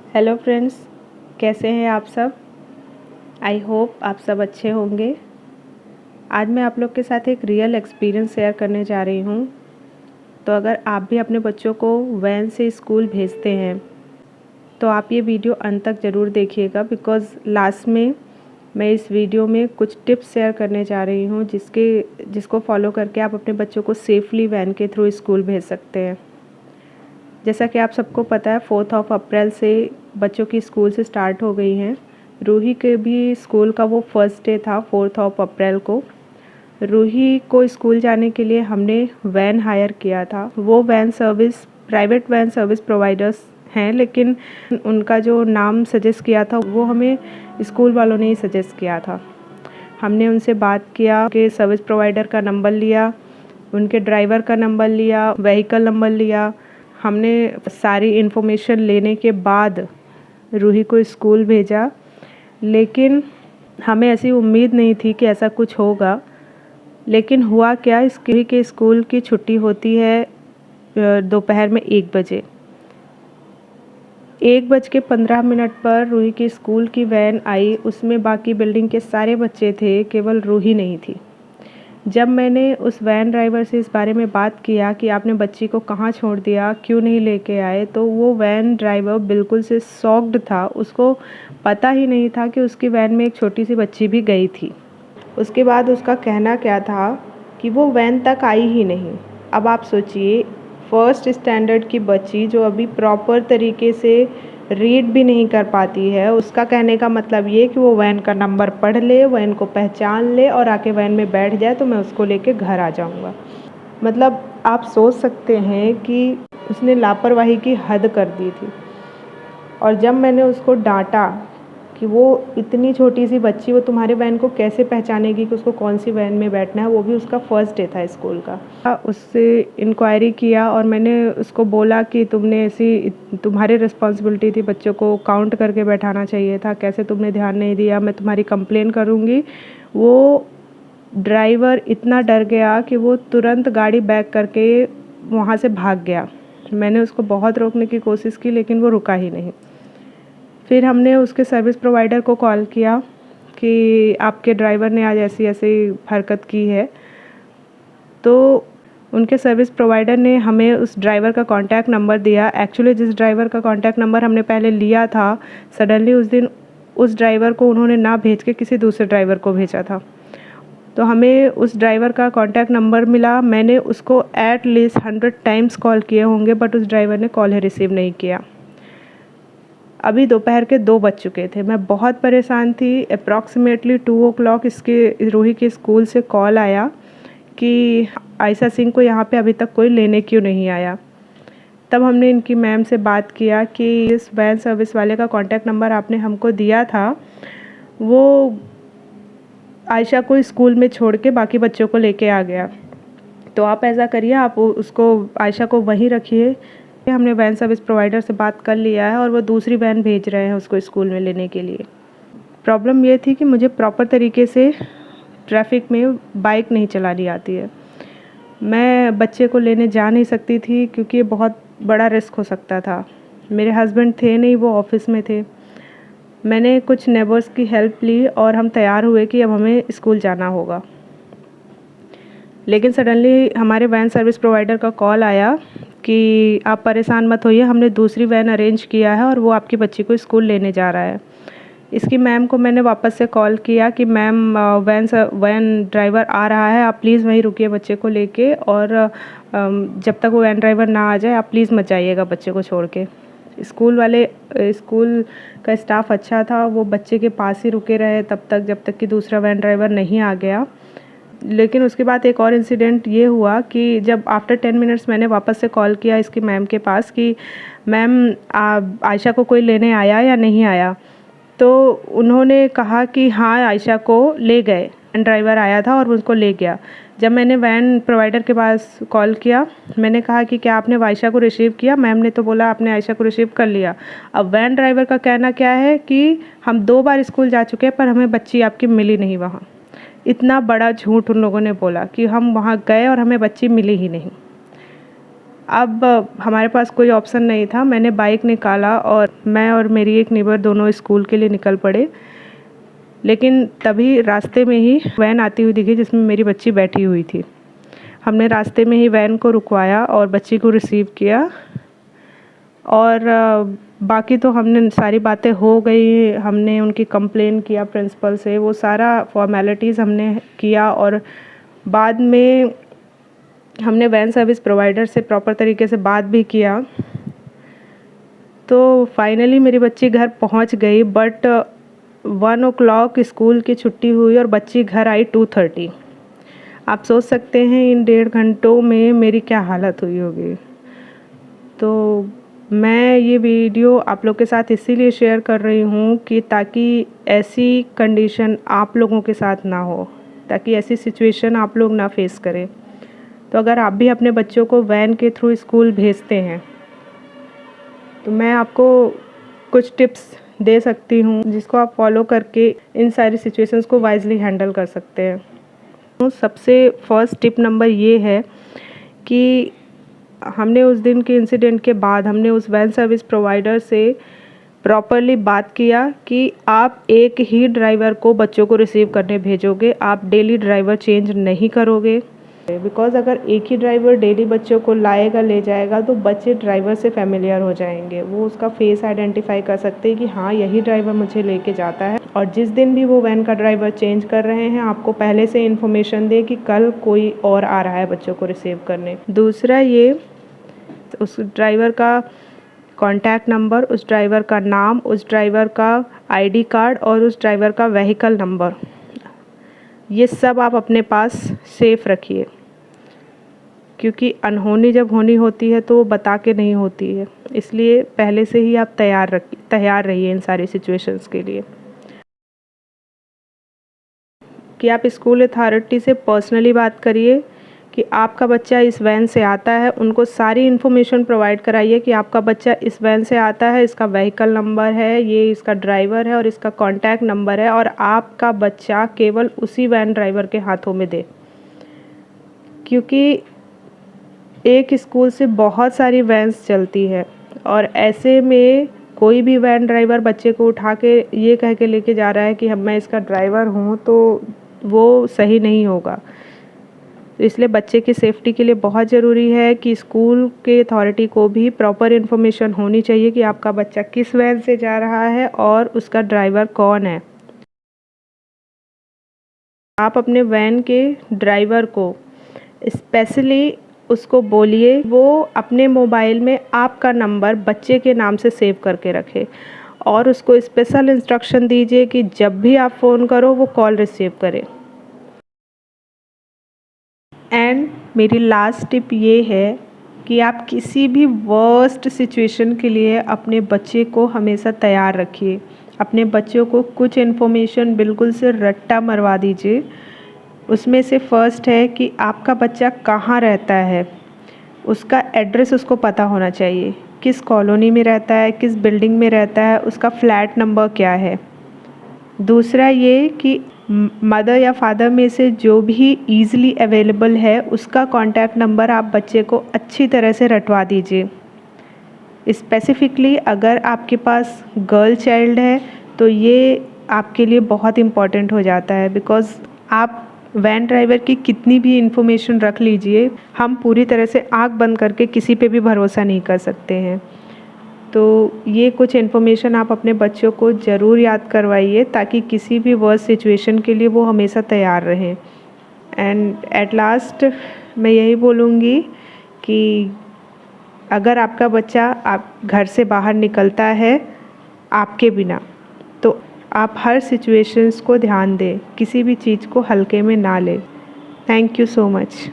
Hello friends, कैसे हैं आप सब। आई होप आप सब अच्छे होंगे। आज मैं आप लोग के साथ एक रियल एक्सपीरियंस शेयर करने जा रही हूँ। तो अगर आप भी अपने बच्चों को वैन से स्कूल भेजते हैं तो आप ये वीडियो अंत तक ज़रूर देखिएगा, बिकॉज़ लास्ट में मैं इस वीडियो में कुछ टिप्स शेयर करने जा रही हूँ जिसको फॉलो करके आप अपने बच्चों को सेफ़ली वैन के थ्रू स्कूल भेज सकते हैं। जैसा कि आप सबको पता है, 4 अप्रैल से बच्चों की स्कूल से स्टार्ट हो गई हैं। रूही के भी स्कूल का वो फर्स्ट डे था 4 अप्रैल को। रूही को स्कूल जाने के लिए हमने वैन हायर किया था। वो van service private van service providers हैं, लेकिन उनका जो नाम सजेस्ट किया था वो हमें स्कूल वालों ने ही सजेस्ट किया था। हमने उनसे बात किया कि सर्विस प्रोवाइडर का नंबर लिया, उनके ड्राइवर का नंबर लिया, व्हीकल नंबर लिया। हमने सारी इन्फॉर्मेशन लेने के बाद रूही को स्कूल भेजा, लेकिन हमें ऐसी उम्मीद नहीं थी कि ऐसा कुछ होगा। लेकिन हुआ क्या, रूही के स्कूल की छुट्टी होती है दोपहर में 1 बजे। 1:15 पर रूही की स्कूल की वैन आई। उसमें बाकी बिल्डिंग के सारे बच्चे थे, केवल रूही नहीं थी। जब मैंने उस वैन ड्राइवर से इस बारे में बात किया कि आपने बच्ची को कहाँ छोड़ दिया, क्यों नहीं लेके आए, तो वो वैन ड्राइवर बिल्कुल से शॉक्ड था। उसको पता ही नहीं था कि उसकी वैन में एक छोटी सी बच्ची भी गई थी। उसके बाद उसका कहना क्या था कि वो वैन तक आई ही नहीं। अब आप सोचिए, फर्स्ट स्टैंडर्ड की बच्ची जो अभी प्रॉपर तरीके से रीड भी नहीं कर पाती है, उसका कहने का मतलब ये कि वो वैन का नंबर पढ़ ले, वैन को पहचान ले और आके वैन में बैठ जाए तो मैं उसको लेके घर आ जाऊंगा। मतलब आप सोच सकते हैं कि उसने लापरवाही की हद कर दी थी। और जब मैंने उसको डांटा कि वो इतनी छोटी सी बच्ची, वो तुम्हारे वैन को कैसे पहचानेगी कि उसको कौन सी वैन में बैठना है, वो भी उसका फर्स्ट डे था स्कूल का। उससे इंक्वायरी किया और मैंने उसको बोला कि तुम्हारी रिस्पॉन्सिबिलिटी थी, बच्चों को काउंट करके बैठाना चाहिए था, कैसे तुमने ध्यान नहीं दिया, मैं तुम्हारी कंप्लेन करूँगी। वो ड्राइवर इतना डर गया कि वो तुरंत गाड़ी बैक करके वहाँ से भाग गया। मैंने उसको बहुत रोकने की कोशिश की, लेकिन वो रुका ही नहीं। फिर हमने उसके सर्विस प्रोवाइडर को कॉल किया कि आपके ड्राइवर ने आज ऐसी ऐसी हरकत की है। तो उनके सर्विस प्रोवाइडर ने हमें उस ड्राइवर का कॉन्टैक्ट नंबर दिया। एक्चुअली जिस ड्राइवर का कॉन्टैक्ट नंबर हमने पहले लिया था, सडनली उस दिन उस ड्राइवर को उन्होंने ना भेज के किसी दूसरे ड्राइवर को भेजा था। तो हमें उस ड्राइवर का कॉन्टैक्ट नंबर मिला। मैंने उसको एट लीस्ट 100 टाइम्स कॉल किए होंगे, बट उस ड्राइवर ने कॉल ही रिसीव नहीं किया। अभी दोपहर के 2 बज चुके थे। मैं बहुत परेशान थी। अप्रॉक्सीमेटली 2 o'clock रूही के स्कूल से कॉल आया कि आयशा सिंह को यहाँ पे अभी तक कोई लेने क्यों नहीं आया। तब हमने इनकी मैम से बात किया कि इस वैन सर्विस वाले का कॉन्टैक्ट नंबर आपने हमको दिया था, वो आयशा को स्कूल में छोड़ के बाकी बच्चों को लेके आ गया। तो आप ऐसा करिए, आप उसको आयशा को वहीं रखिए। हमने वैन सर्विस प्रोवाइडर से बात कर लिया है और वो दूसरी वैन भेज रहे हैं उसको स्कूल में लेने के लिए। प्रॉब्लम ये थी कि मुझे प्रॉपर तरीके से ट्रैफिक में बाइक नहीं चलानी आती है। मैं बच्चे को लेने जा नहीं सकती थी क्योंकि ये बहुत बड़ा रिस्क हो सकता था। मेरे हस्बैंड थे नहीं, वो ऑफिस में थे। मैंने कुछ नेबर्स की हेल्प ली और हम तैयार हुए कि अब हमें स्कूल जाना होगा। लेकिन सडनली हमारे वैन सर्विस प्रोवाइडर का कॉल आया कि आप परेशान मत होइए, हमने दूसरी वैन अरेंज किया है और वो आपकी बच्ची को स्कूल लेने जा रहा है। इसकी मैम को मैंने वापस से कॉल किया कि मैम वैन ड्राइवर आ रहा है, आप प्लीज़ वहीं रुकिए बच्चे को लेके, और जब तक वो वैन ड्राइवर ना आ जाए आप प्लीज़ मत जाइएगा बच्चे को छोड़ के। स्कूल का स्टाफ अच्छा था, वो बच्चे के पास ही रुके रहे तब तक जब तक कि दूसरा वैन ड्राइवर नहीं आ गया। लेकिन उसके बाद एक और इंसिडेंट ये हुआ कि जब आफ्टर 10 मिनट्स मैंने वापस से कॉल किया इसकी मैम के पास कि मैम आयशा को कोई लेने आया या नहीं आया, तो उन्होंने कहा कि हाँ आयशा को ले गए, वैन ड्राइवर आया था और उसको ले गया। जब मैंने वैन प्रोवाइडर के पास कॉल किया, मैंने कहा कि क्या आपने आयशा को रिसीव किया, मैम ने तो बोला आपने आयशा को रिसीव कर लिया। अब वैन ड्राइवर का कहना क्या है कि हम 2 बार स्कूल जा चुके हैं पर हमें बच्ची आपकी मिली नहीं वहाँ। इतना बड़ा झूठ उन लोगों ने बोला कि हम वहाँ गए और हमें बच्ची मिली ही नहीं। अब हमारे पास कोई ऑप्शन नहीं था, मैंने बाइक निकाला और मैं और मेरी एक नेबर दोनों स्कूल के लिए निकल पड़े। लेकिन तभी रास्ते में ही वैन आती हुई दिखी जिसमें मेरी बच्ची बैठी हुई थी। हमने रास्ते में ही वैन को रुकवाया और बच्ची को रिसीव किया और बाकी तो हमने सारी बातें हो गई। हमने उनकी कंप्लेन किया प्रिंसिपल से, वो सारा फॉर्मेलिटीज़ हमने किया और बाद में हमने वैन सर्विस प्रोवाइडर से प्रॉपर तरीके से बात भी किया। तो फाइनली मेरी बच्ची घर पहुंच गई, बट 1 o'clock स्कूल की छुट्टी हुई और बच्ची घर आई 2:30। आप सोच सकते हैं इन 1.5 घंटों में मेरी क्या हालत हुई होगी। तो मैं ये वीडियो आप लोग के साथ इसीलिए शेयर कर रही हूँ कि ताकि ऐसी कंडीशन आप लोगों के साथ ना हो, ताकि ऐसी सिचुएशन आप लोग ना फेस करें। तो अगर आप भी अपने बच्चों को वैन के थ्रू स्कूल भेजते हैं तो मैं आपको कुछ टिप्स दे सकती हूँ जिसको आप फॉलो करके इन सारी सिचुएशंस को वाइजली हैंडल कर सकते हैं। तो सबसे फर्स्ट टिप नंबर ये है कि हमने उस दिन के इंसिडेंट के बाद हमने उस वैन सर्विस प्रोवाइडर से प्रॉपरली बात किया कि आप एक ही ड्राइवर को बच्चों को रिसीव करने भेजोगे, आप डेली ड्राइवर चेंज नहीं करोगे। बिकॉज़ अगर एक ही ड्राइवर डेली बच्चों को लाएगा ले जाएगा तो बच्चे ड्राइवर से फेमिलियर हो जाएंगे, वो उसका फेस आइडेंटिफाई कर सकते हैं कि हाँ यही ड्राइवर मुझे लेके जाता है। और जिस दिन भी वो वैन का ड्राइवर चेंज कर रहे हैं आपको पहले से इन्फॉर्मेशन दे कि कल कोई और आ रहा है बच्चों को रिसीव करने। दूसरा ये, उस ड्राइवर का कॉन्टैक्ट नंबर, उस ड्राइवर का नाम, उस ड्राइवर का ID कार्ड और उस ड्राइवर का व्हीकल नंबर, ये सब आप अपने पास सेफ रखिए, क्योंकि अनहोनी जब होनी होती है तो वो बता के नहीं होती है। इसलिए पहले से ही आप तैयार रहिए इन सारी सिचुएशंस के लिए। कि आप स्कूल अथॉरिटी से पर्सनली बात करिए कि आपका बच्चा इस वैन से आता है, उनको सारी इन्फॉर्मेशन प्रोवाइड कराइए कि आपका बच्चा इस वैन से आता है, इसका व्हीकल नंबर है, ये इसका ड्राइवर है और इसका कॉन्टैक्ट नंबर है, और आपका बच्चा केवल उसी वैन ड्राइवर के हाथों में दे। क्योंकि एक स्कूल से बहुत सारी वैन्स चलती है और ऐसे में कोई भी वैन ड्राइवर बच्चे को उठा के ये कह के लेके जा रहा है कि मैं इसका ड्राइवर हूँ, तो वो सही नहीं होगा। तो इसलिए बच्चे की सेफ्टी के लिए बहुत ज़रूरी है कि स्कूल के अथॉरिटी को भी प्रॉपर इन्फॉर्मेशन होनी चाहिए कि आपका बच्चा किस वैन से जा रहा है और उसका ड्राइवर कौन है। आप अपने वैन के ड्राइवर को स्पेशली उसको बोलिए वो अपने मोबाइल में आपका नंबर बच्चे के नाम से सेव करके रखे और उसको स्पेशल इंस्ट्रक्शन दीजिए कि जब भी आप फ़ोन करो वो कॉल रिसीव करे। एंड मेरी लास्ट टिप ये है कि आप किसी भी वर्स्ट सिचुएशन के लिए अपने बच्चे को हमेशा तैयार रखिए। अपने बच्चों को कुछ इन्फॉर्मेशन बिल्कुल से रट्टा मरवा दीजिए। उसमें से फर्स्ट है कि आपका बच्चा कहाँ रहता है, उसका एड्रेस उसको पता होना चाहिए, किस कॉलोनी में रहता है, किस बिल्डिंग में रहता है, उसका फ्लैट नंबर क्या है। दूसरा ये कि मदर या फादर में से जो भी ईज़िली अवेलेबल है उसका कॉन्टैक्ट नंबर आप बच्चे को अच्छी तरह से रटवा दीजिए। स्पेसिफिकली अगर आपके पास गर्ल चाइल्ड है तो ये आपके लिए बहुत इम्पॉर्टेंट हो जाता है, बिकॉज़ आप वैन ड्राइवर की कितनी भी इंफॉर्मेशन रख लीजिए, हम पूरी तरह से आँख बंद करके किसी पे भी भरोसा नहीं कर सकते हैं। तो ये कुछ इन्फॉर्मेशन आप अपने बच्चों को ज़रूर याद करवाइए ताकि किसी भी वर्स्ट सिचुएशन के लिए वो हमेशा तैयार रहें। एंड एट लास्ट मैं यही बोलूँगी कि अगर आपका बच्चा आप घर से बाहर निकलता है आपके बिना, तो आप हर सिचुएशंस को ध्यान दें, किसी भी चीज़ को हल्के में ना लें। Thank you so much.